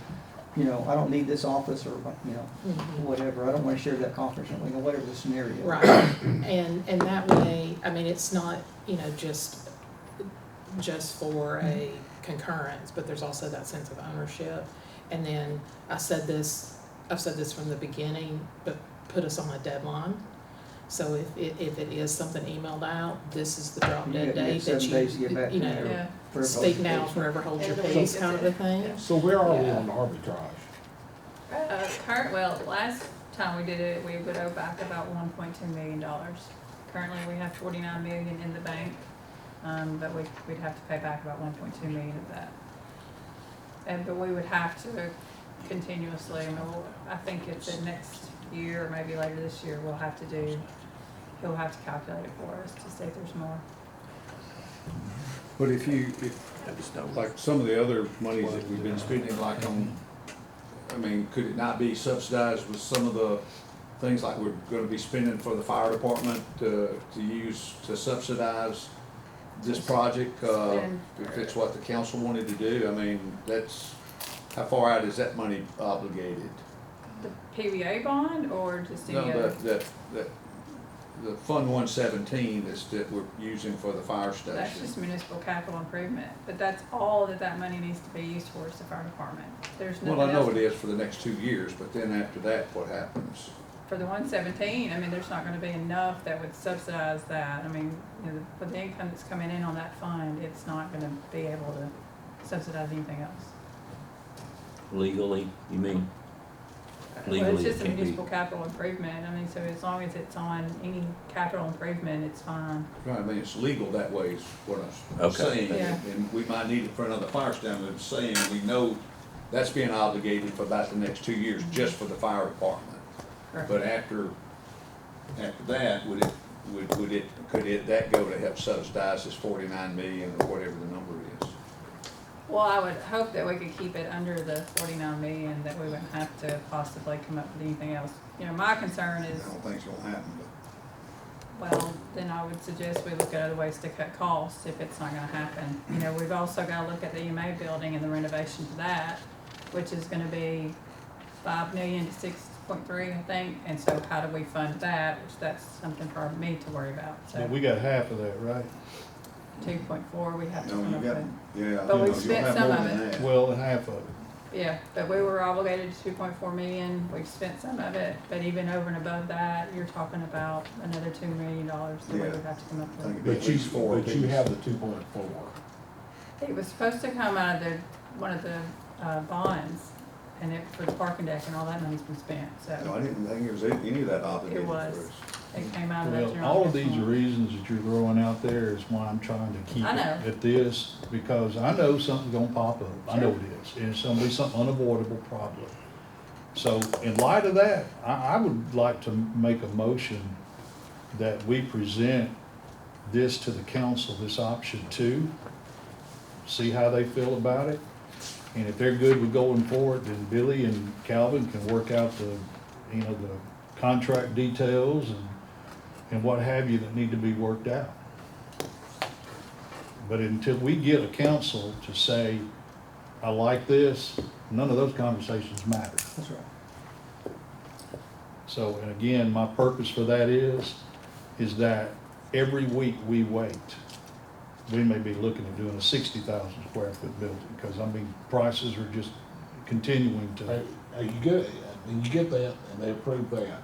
I don't need this office, or, Mhm. whatever. I don't wanna share that conference room, whatever the scenario. right, and that way, I mean, it's not, just for a concurrence, but there's also that sense of ownership. And then I've said this from the beginning, but put us on a deadline. So if it is something emailed out, this is the drop You dead got date that 7 days to get back to me. Yeah. For speak now, publication. forever hold your End of the peace week, kind of a that's it. thing. Yeah. So where are we Yeah. on arbitrage? Last time we did it, we would owe back about $1.2 million. Currently, we have 49 million in the bank, but we'd have to pay back about 1.2 million of that. But we would have to continuously, I think it's in next year, or maybe later this year, he'll have to calculate it for us to see if there's more. But if I just know. like some of the other monies that we've been spending, could it not be subsidized with some of the things like we're gonna be spending for the fire department to use to subsidize this project? If it's what the council wanted to do, that's, how far out is that money obligated? The PVA bond or just any No, other? the Fund 117 that we're using for the fire That's station. just municipal capital improvement, but that's all that money needs to be used for is the fire department. There's nothing Well, I know else. it is for the next 2 years, but then after that, what happens? For the 117, I mean, there's not gonna be enough that would subsidize that. I mean, you know, for the income that's coming in on that fund, it's not gonna be able to subsidize anything else. Legally, you mean? Well, it's Legally, it just a can't be. municipal capital improvement. I mean, so as long as it's on any capital improvement, it's fine. Right, I mean, it's legal that way is what I'm Okay. saying. Yeah. And we might need it for another fire station, but saying we know that's being obligated for about the next 2 years, just for the fire department. Correct. But after that, could that go to help subsidize this 49 million or whatever the number is? Well, I would hope that we could keep it under the 49 million, that we wouldn't have to possibly come up with anything else. You know, my concern I is, don't think it's gonna happen, but. well, then I would suggest we look at other ways to cut costs if it's not gonna happen. You know, we've also gotta look at the EMA building and the renovation to that, which is gonna be 5 million to 6.3, I think. And so how do we fund that, which that's something for me to worry about, so. But we got half of that, right? 2.4, we have to No, come you up got, with. yeah. But you we've know, you'll spent have some more of than it. that. Well, half of it. Yeah, but we were obligated to 2.4 million, we've spent some of it, but even over and above that, you're talking about another $2 million that we Yeah. would have to come up I think with. it'd be at But you, least 4 but you apiece. have the 2.4. It was supposed to come out of one of the bonds, and for the parking deck and all that money's been spent, No, I so didn't think it was any of that obligated for was. us. it came out of that Well, general. all of these fund. reasons that you're throwing out there is why I'm trying to keep I it know. at this, because I know something's gonna pop up. I know Sure. it is, and it's gonna be something unavoidable probably. So in light of that, I would like to make a motion that we present this to the council, this option 2, see how they feel about it. And if they're good with going forward, then Billy and Calvin can work out the contract details and what have you that need to be worked out. But until we get a council to say, I like this, none of those conversations matter. That's right. So, and again, my purpose for that is that every week we wait, we may be looking at doing a 60,000 square foot building, because I mean, prices are just continuing to. You get that, and they approve that.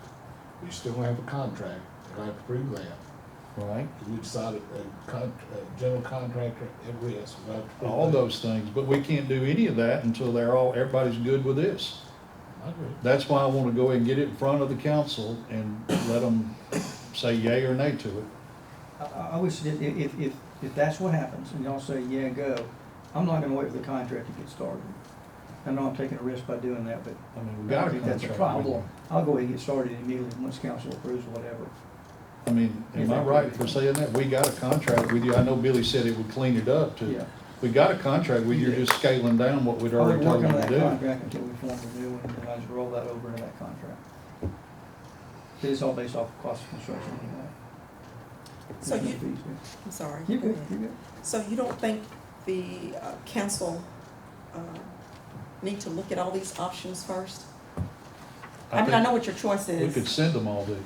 You still don't have a contract, they have to approve that. Right, We decided a general contractor at risk, we have to approve all that. those things, but we can't do any of that until everybody's good with this. I agree. That's why I wanna go ahead and get it in front of the council and let them say yay or nay to it. I would suggest, if that's what happens, and y'all say, yeah, go, I'm not gonna wait for the contract to get started. I know I'm taking a risk by doing that, but I mean, we I got don't a think that's a contract. problem. I'll go ahead and get started immediately once council approves or whatever. I mean, am I right for saying that? We got a contract with you. I know Billy said it would clean it up too. Yeah. We got a contract with you, You you're did. just scaling down what we'd I already would told work you on to that do. contract until we form the new one, and then I just roll that over into that contract. It's all based off of cost of construction anyway. So There's no you, fees there. I'm sorry. You're go good, ahead. you're good. So you don't think the council need to look at all these options first? I mean, I know what your choice We could is. send them all these.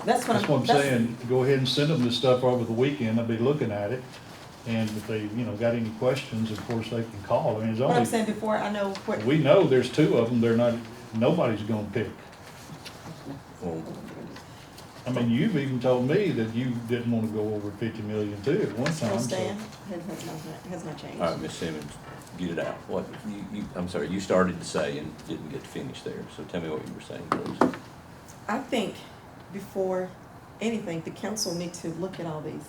That's what That's what I'm that's- saying. Go ahead and send them this stuff over the weekend. I'll be looking at it. And if they, got any questions, of course, they can call. I mean, it's What I'm only, saying before, I know what, we know there's 2 of them. Nobody's gonna pick. Well, I mean, you've even told me that you didn't wanna go over 50 million too at one still time, so. stand, has not changed. all right, Ms. Simmons, get it out. What, I'm sorry, you started to say and didn't get to finish there, so tell me what you were saying, please. I think before anything, the council need to look at all these.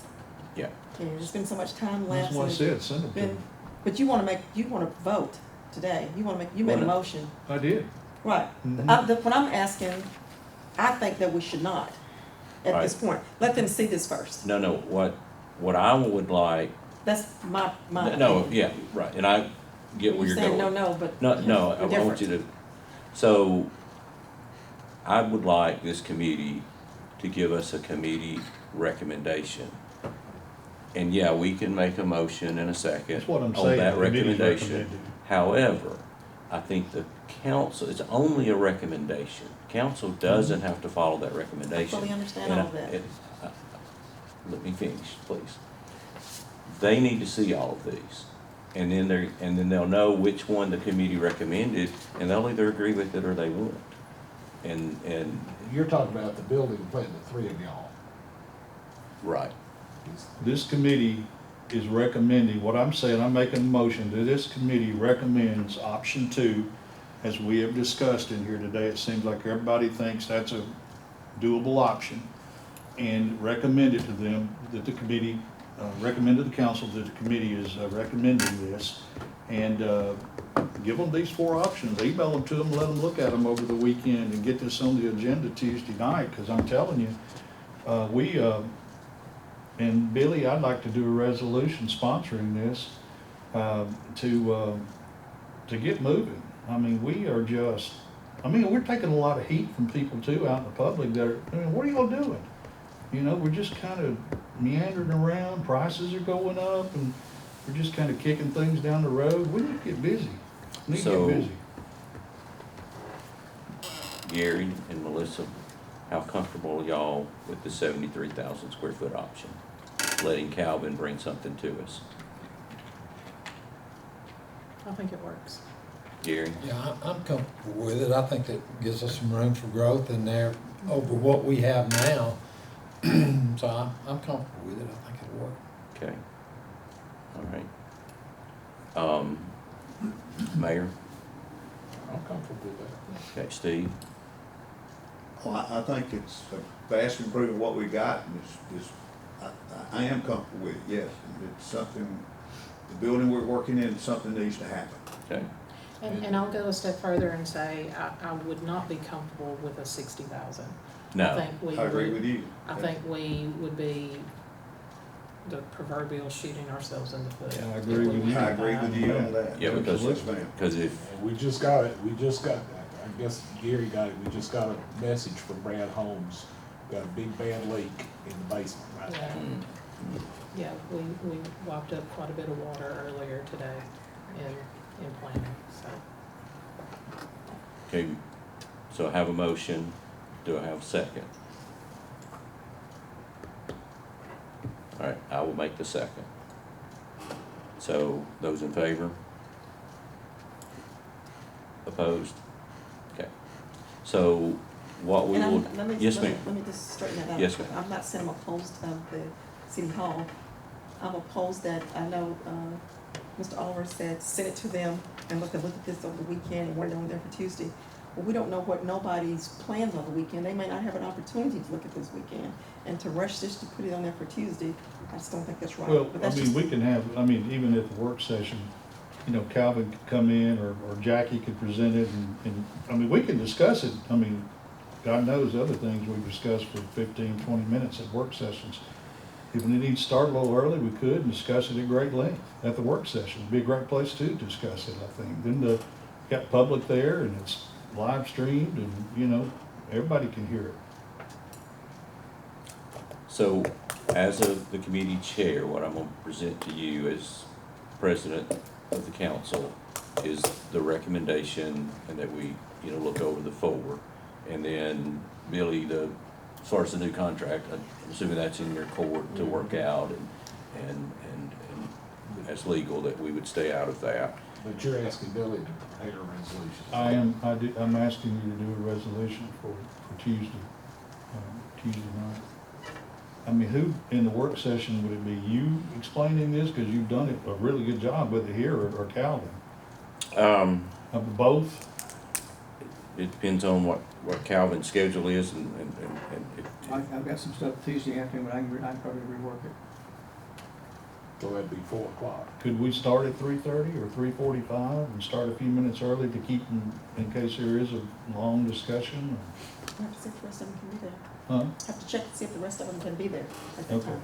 Yeah. Yeah, there's been so much time That's lapse. what I and said, send them to been- them. But you wanna vote today. You made a Well, motion. I did. Right. Mhm. What I'm asking, I think that we should not, at this point. Let them see this first. No, what I would like, That's my no, opinion. yeah, right, and I get where you're going. Saying no, but. No, no, I we're want you different. to, so I would like this committee to give us a committee recommendation. And yeah, we can make a motion in a second That's what I'm on saying. that the committee's recommendation. recommended. However, I think the council, it's only a recommendation. Council doesn't have to follow that recommendation. Fully understand And all of that. let me finish, please. They need to see all of these. And then they'll know which one the committee recommended, and they'll either agree with it or they won't. And, You're talking about the building plan, the three of y'all. right, This committee is recommending, what I'm saying, I'm making a motion that this committee recommends option 2, as we have discussed in here today. It seems like everybody thinks that's a doable option, and recommend it to them, that the committee, recommend to the council that the committee is recommending this, and give them these 4 options, email them to them, let them look at them over the weekend, and get this on the agenda Tuesday night, because I'm telling you, and Billy, I'd like to do a resolution sponsoring this, to get moving. I mean, we're taking a lot of heat from people too out in the public that are, what are y'all doing? You know, we're just kind of meandering around, prices are going up, and we're just kind of kicking things down the road. We need to get busy. We need to So- get busy. Gary and Melissa, how comfortable are y'all with the 73,000 square foot option? Letting Calvin bring something to us. I think it works. Gary? Yeah, I'm comfortable with it. I think that gives us some room for growth in there over what we have now. So I'm comfortable with it. I think it'll work. Okay. All right. Mayor? I'm comfortable with that. Okay, Steve? Well, I think it's a vast improvement of what we got, and I am comfortable with it, yes. It's something, the building we're working in, something needs to happen. Okay. And I'll go a step further and say, I would not be comfortable with a 60,000. I No. think we I agree would- with you. I think we would be the proverbial shooting ourselves in the foot. Yeah, I agree with you. I agree with you on that. Yeah, because, Yes, ma'am. because if, And we just got, I guess Gary got it, we just got a message from Brad Holmes, got a big bad leak in the basement right now. Yeah. Yeah, we wiped up quite a bit of water earlier today in planning, so. okay, so I have a motion, do I have a second? All right, I will make the second. So, those in favor? Opposed? Okay. So, what we And will, let me, yes, let me, ma'am. let me just straighten that out. Yes, ma'am. I'm not saying I'm opposed of the city hall. I'm opposed that, I know, Mr. Oliver said, send it to them and look at this over the weekend and what they're on there for Tuesday. Well, we don't know what nobody's plans on the weekend. They may not have an opportunity to look at this weekend. And to rush this to put it on there for Tuesday, I just don't think that's right. Well, But I that's mean, just- we can have, even at the work session, Calvin could come in, or Jackie could present it, and, we can discuss it. God knows other things we've discussed for 15, 20 minutes at work sessions. If we need to start a little early, we could, and discuss it at great length at the work session. It'd be a great place to discuss it, I think. Then got public there, and it's live streamed, and, everybody can hear it. So, as the committee chair, what I'm gonna present to you as president of the council is the recommendation, and that we, look over the 4. And then Billy, as far as the new contract, I'm assuming that's in your court to work out, and as legal, that we would stay out of that. But you're asking Billy to prepare a resolution. I'm asking you to do a resolution for Tuesday night. Who in the work session, would it be you explaining this, because you've done a really good job with it here, or Calvin? Of both? It depends on what Calvin's schedule is, and I've got some stuff Tuesday afternoon, but I can probably rework it. So that'd be 4 o'clock. Could we start at 3:30 or 3:45 and start a few minutes early to keep in case there is a long discussion? I have to see if the rest of them can be there. Huh? I have to check to see if the rest of them can be there at that Okay. time.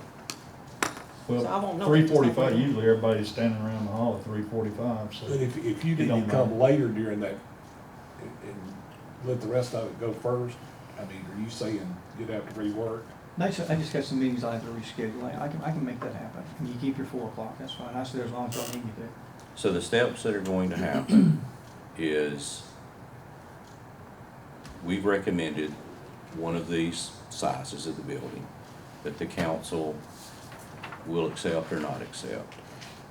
So I Well, won't know. 3:45, usually everybody's standing around the hall at 3:45, so. But if you It need don't to come matter. later during that, and let the rest of it go first, are you saying you'd have to rework? I just got some meetings I have to reschedule. I can make that happen. And you keep your 4 o'clock, that's fine. I said as long as y'all need me to. so the steps that are going to happen is we've recommended one of these sizes of the building. that the council will accept or not accept.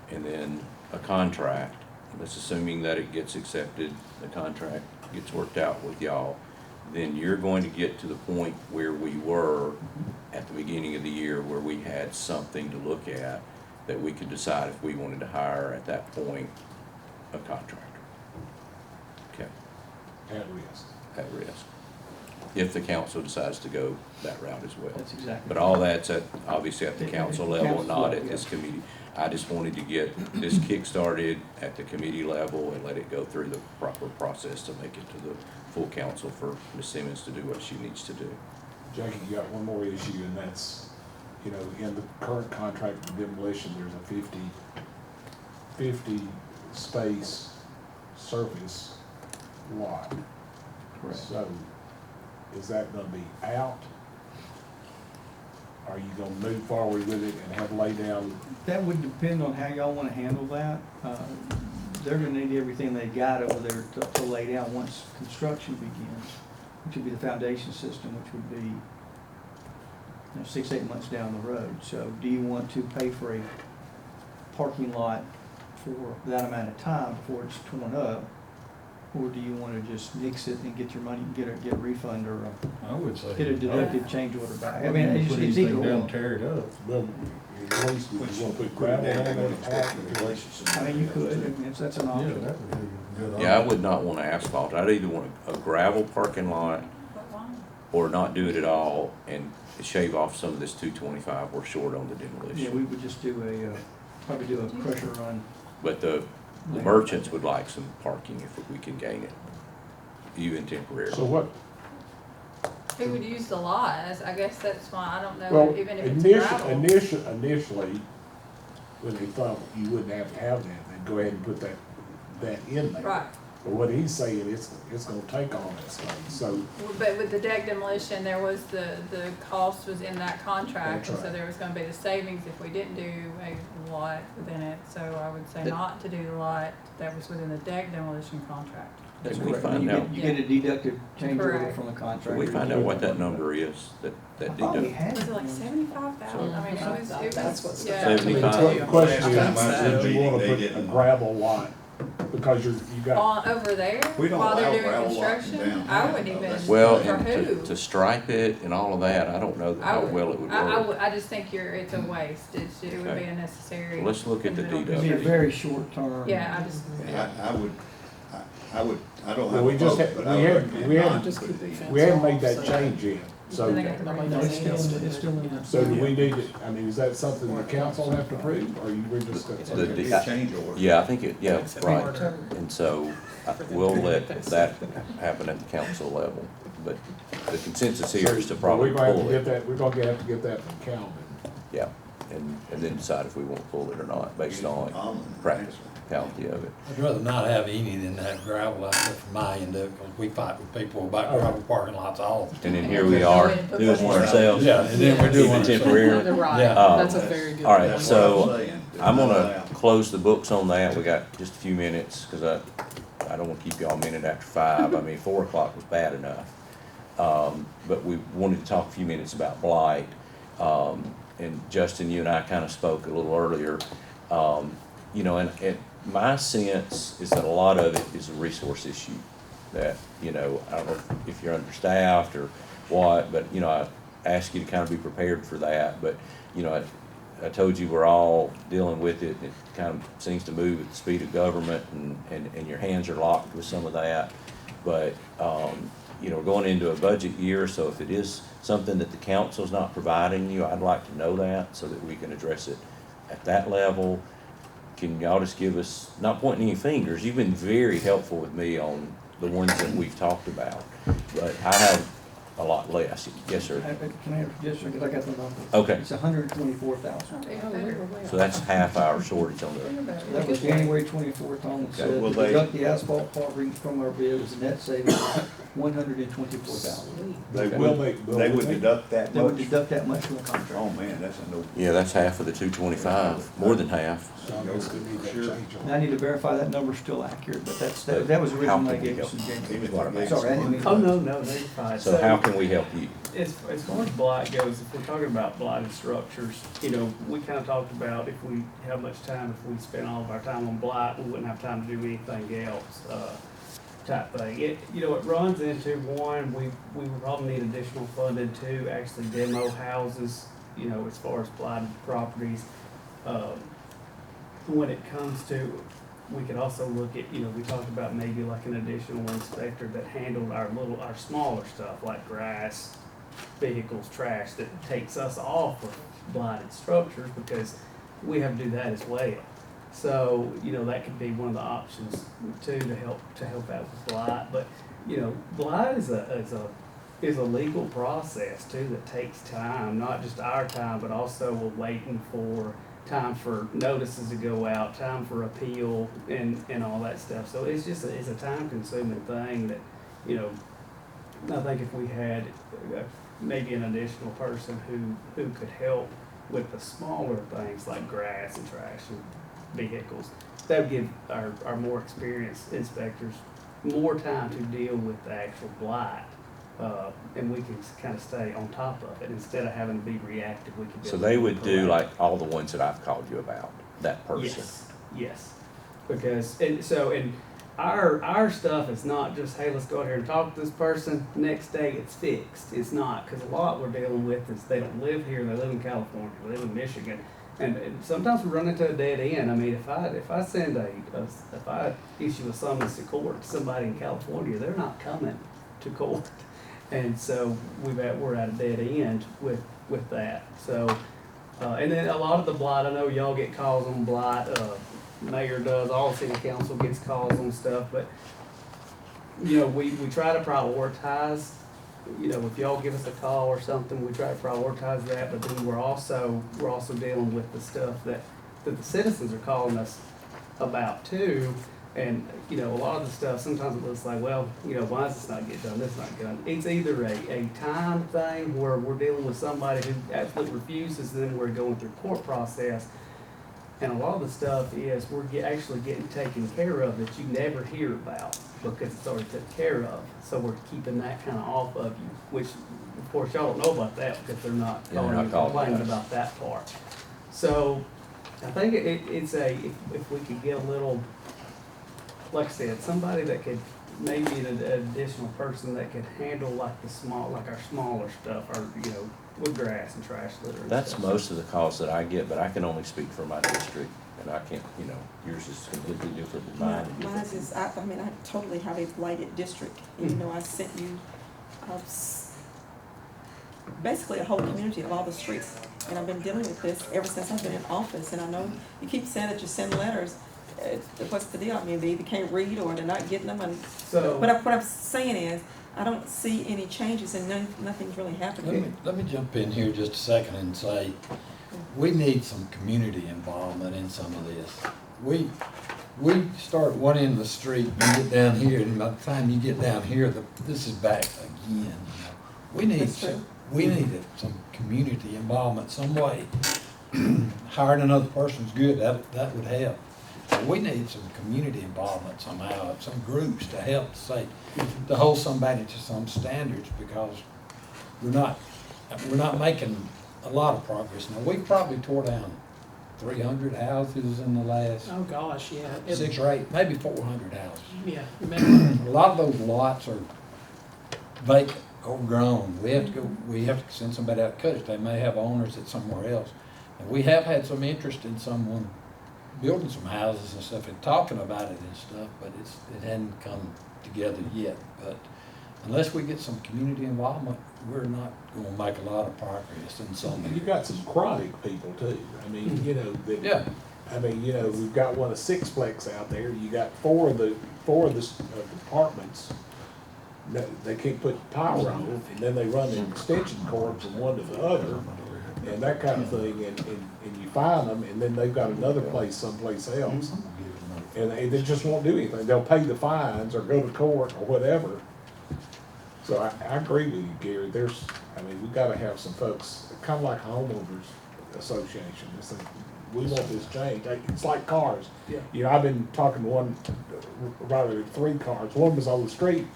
And then a contract, that's assuming that it gets accepted, the contract gets worked out with y'all, then you're going to get to the point where we were at the beginning of the year, where we had something to look at, that we could decide if we wanted to hire at that point a contractor. Okay, At risk. at risk. If the council decides to go that route as well. That's exactly. But all that's obviously at the At the council level, council not level, at this yeah. committee. I just wanted to get this kick-started at the committee level and let it go through the proper process to make it to the full council for Ms. Simmons to do what she needs to do. Jackie, you got one more issue, and that's, you know, in the current contract for demolition, there's a 50 space surface lot. Correct. So, is that gonna be out? Are you gonna move forward with it and have lay down? That would depend on how y'all wanna handle that. They're gonna need everything they got over there to lay down once construction begins, which would be the foundation system, which would be, 6, 8 months down the road. So do you want to pay for a parking lot for that amount of time before it's torn up? Or do you wanna just mix it and get your money, get a refund or I would say. get a deductive change order back? I mean, Put it's anything either down, or. tear it up. Well, at least we wanna put gravel on there to park it. I mean, you could, I mean, that's an Yeah, option. that would be a good. Yeah, I option. would not want asphalt. I'd either want a gravel parking lot or not do it at all and shave off some of this 225 we're short on the Yeah, demolition. we would just do probably do a pressure run. But the merchants would like some parking if we can gain it, even So temporarily. what, Who would use the lot? I guess that's why, I don't well, know, even if it's gravel. initially, when they thought you wouldn't have to have that, they'd go ahead and put that in there. Right, But what he's saying, it's gonna take all that space, so, but with the deck demolition, there was the cost was in that contract, That's and so right. there was gonna be the savings if we didn't do a lot within it. So I would say not to do the lot that was within the deck demolition contract. That's Can we correct. find You out? get- You get a deductive change order Correct. from the contractor. Can we find out what that number is, that I thought we deduct? had Was it like one. 75,000? I mean, it was, That's what's- yeah. 75. the question is, Last time would you wanna put a gravel lot, because you got, On, over there, We don't while they're allow doing gravel lots construction? down I here, wouldn't though. even, That's- Well, for and who? to stripe it and all of that, I don't know I how would- well it would I work. would, I just think it's a waste. It would be Okay. unnecessary. Well, let's look at the in middle deduct. It'd be a construction. very short term. Yeah, I just, I don't well, have we a just vote, had, but we I would had, recommend we not had, to Just put keep it the in. fence we hadn't made off, that so- change yet, so, Then they got to Nobody No, knows it's still, anything. it's still in there. so do we need to, I mean, is that something the council have to approve, or we're just? The- It'd be a change order. Yeah, I think yeah, It's a right. order. And so we'll let that happen at the council level. But the consensus here is to probably We're gonna have pull to get it. that, we're gonna have to get that from Calvin. Yeah, and then decide if we want to pull it or not, based on Almond, practicality of it. I'd rather not have any than that gravel out there from my end of it, because we fight with people about gravel parking lots all the time. And then here we are doing one ourselves. Yeah, and then we're doing Even it. temporarily. You're right, Yeah. that's a very good All right, point. That's so what I'm saying. I'm gonna close the books on that. We got just a few minutes, cause I don't wanna keep y'all a minute after 5. I mean, 4 o'clock was bad enough. But we wanted to talk a few minutes about blight. And Justin, you and I kinda spoke a little earlier. You know, and my sense is that a lot of it is a resource issue. That, you know, I don't know if you're understaffed or what, but, you know, I ask you to kind of be prepared for that. But, you know, I told you we're all dealing with it. It kind of seems to move at the speed of government, and your hands are locked with some of that. But, you know, we're going into a budget year, so if it is something that the council's not providing you, I'd like to know that so that we can address it at that level. Can y'all just give us, not pointing any fingers, you've been very helpful with me on the ones that we've talked about, but I have a lot less. Yes, sir. Can I, just, because I got the number. Okay. It's 124,000. So that's half our shortage on the, That was January 24th on, Okay. said, Will to they- deduct the asphalt part from our bid was a net savings $124,000. They Will would, will they would they? deduct that They would much? deduct that much from the contract. Oh, man, that's a no. Yeah, that's half of the 225, more than half. So I guess we need that Sure. change on And I need to verify that number's still accurate, but that was the How reason they can we gave us help? in Is January. what I'm asking. Sorry, I didn't mean to. Oh, no, no, they're fine. So how can we help you? As far as blight goes, if we're talking about blighted structures, you know, we kind of talked about if we, how much time, if we spent all of our time on blight, we wouldn't have time to do anything else, type thing. It, you know, it runs into one, we would probably need additional funding to actually demo houses, you know, as far as blighted properties. When it comes to, we could also look at, you know, we talked about maybe like an additional inspector that handled our smaller stuff like grass, vehicles, trash, that takes us off of blighted structures, because we have to do that as well. So, you know, that could be one of the options too, to help out with blight. But, you know, blight is a legal process too that takes time, not just our time, but also we're waiting for time for notices to go out, time for appeal and all that stuff. So it's just it's a time consuming thing that, you know, I think if we had maybe an additional person who could help with the smaller things like grass and trash and vehicles, that would give our more experienced inspectors more time to deal with the actual blight. And we can kind of stay on top of it instead of having to be reactive. We could. So they would do like all the ones that I've called you about, that person? Yes, because, and our stuff is not just, hey, let's go out here and talk to this person, next day it's fixed. It's not, because a lot we're dealing with is they don't live here, they live in California, they live in Michigan. And sometimes we run into a dead end. I mean, if I send if I issue a summons to court to somebody in California, they're not coming to court. And so we're at a dead end with that. So, and then a lot of the blight, I know y'all get calls on blight, mayor does, all city council gets calls on stuff, but, you know, we try to prioritize, you know, if y'all give us a call or something, we try to prioritize that, but then we're also dealing with the stuff that the citizens are calling us about too. And, you know, a lot of the stuff, sometimes it looks like, well, you know, why is this not getting done, this not done? It's either a time thing where we're dealing with somebody who absolutely refuses, then we're going through court process. And a lot of the stuff is we're actually getting taken care of that you never hear about because it's already taken care of. So we're keeping that kind of off of you, which, of course, y'all don't know about that because they're not Yeah, they're not complaining us. about that part. So I think it's if we could get a little, like I said, somebody that could, maybe an additional person that could handle like our smaller stuff, or, you know, with grass and trash litter and That's stuff. most of the calls that I get, but I can only speak for my district, and I can't, you know, yours is completely different than mine. and Mine different is, I mean, I totally have a blighted district. You know, I sent you, basically a whole community of all the streets. And I've been dealing with this ever since I've been in office. And I know you keep saying that you send letters. What's the deal? I mean, they either can't read or they're not getting them. And So- what I'm saying is, I don't see any changes and nothing's really happening. Let me jump in here just a second and say, we need some community involvement in some of this. We start one end of the street, you get down here, and by the time you get down here, this is back again, you know. We need That's true. some community involvement some way. Hiring another person's good, that would help. But we need some community involvement somehow, some groups to help to hold somebody to some standards, because we're not making a lot of progress. Now, we probably tore down 300 houses in the last Oh, gosh, yeah. 6 or 8, maybe 400 houses. Yeah, remember, A lot of those lots are vacant, overgrown. We have to send somebody out to cut it. They may have owners at somewhere else. And we have had some interest in someone building some houses and stuff and talking about it and stuff, but it hadn't come together yet. But unless we get some community involvement, we're not gonna make a lot of progress in some. And you got some chronic people too. I mean, you know, that. Yeah. I mean, you know, we've got one of sixplex out there. You got four of the apartments. No, they can't put power on it, and then they run an extension cord from one to the other, and that kind of thing. And you find them, and then they've got another place someplace else, and they just won't do anything. They'll pay the fines or go to court or whatever, So I agree with you, Gary. I mean, we gotta have some folks, kind of like homeowners association, just think, we want this changed. It's like cars. Yeah. You know, I've been talking to one, rather 3 cars. One was on the street.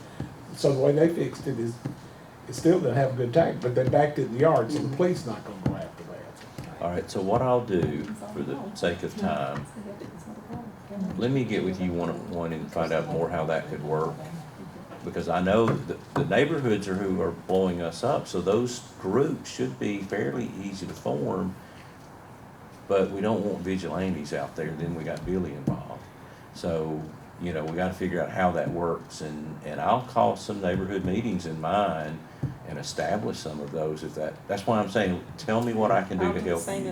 So the way they fixed it is, it still didn't have a good tank, but they backed it in the yard, so the police not gonna go after that. All right, so what I'll do, for the sake of time, let me get with you one-on-one and find out more how that could work. Because I know the neighborhoods are who are blowing us up, so those groups should be fairly easy to form. But we don't want vigilantes out there, then we got Billy involved. So, you know, we gotta figure out how that works, and I'll call some neighborhood meetings in mine and establish some of those if that's why I'm saying, tell me what I can do I'll to do the help same you.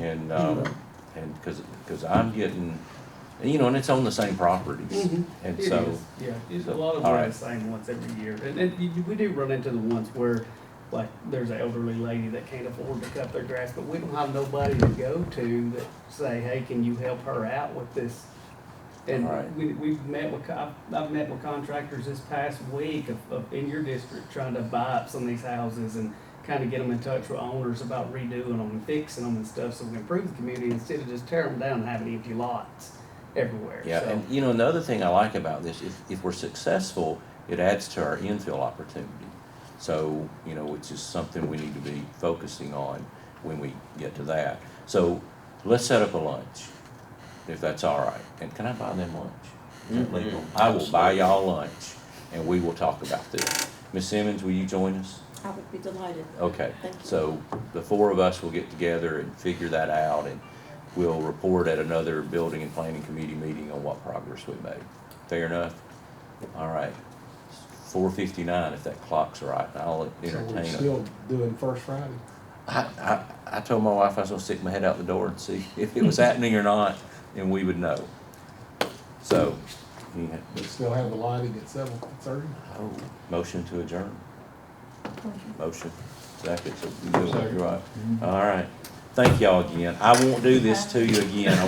in mine. And cause I'm getting, you know, and it's on the same properties, and It so. is, yeah, it's a so, lot of all them are right. the same once every year, and we do run into the ones where, like, there's an elderly lady that can't afford to cut their grass, but we don't have nobody to go to that say, hey, can you help her out with this? And All right. we've met with, I've met with contractors this past week of in your district trying to buy up some of these houses and kind of get them in touch with owners about redoing them and fixing them and stuff so we can improve the community instead of just tearing them down and having empty lots everywhere. Yeah, So, and you know, another thing I like about this, if we're successful, it adds to our infill opportunity. So, you know, which is something we need to be focusing on when we get to that. So let's set up a lunch, if that's all right. And can I buy them lunch? Is that legal? I will buy y'all lunch and we will talk about this. Ms. Simmons, will you join us? I would be delighted. Okay, Thank you. so the 4 of us will get together and figure that out, and we'll report at another building and planning committee meeting on what progress we made. Fair enough? All right. 4:59 if that clock's right, and I'll So we're entertain it. still doing First Friday. I told my wife I was gonna stick my head out the door and see if it was happening or not, and we would know. So, yeah. But still have the lighting at 7:30. Oh, motion to adjourn. Motion, second, so you do it, you're right. All right. Thank y'all again. I won't do this to you again.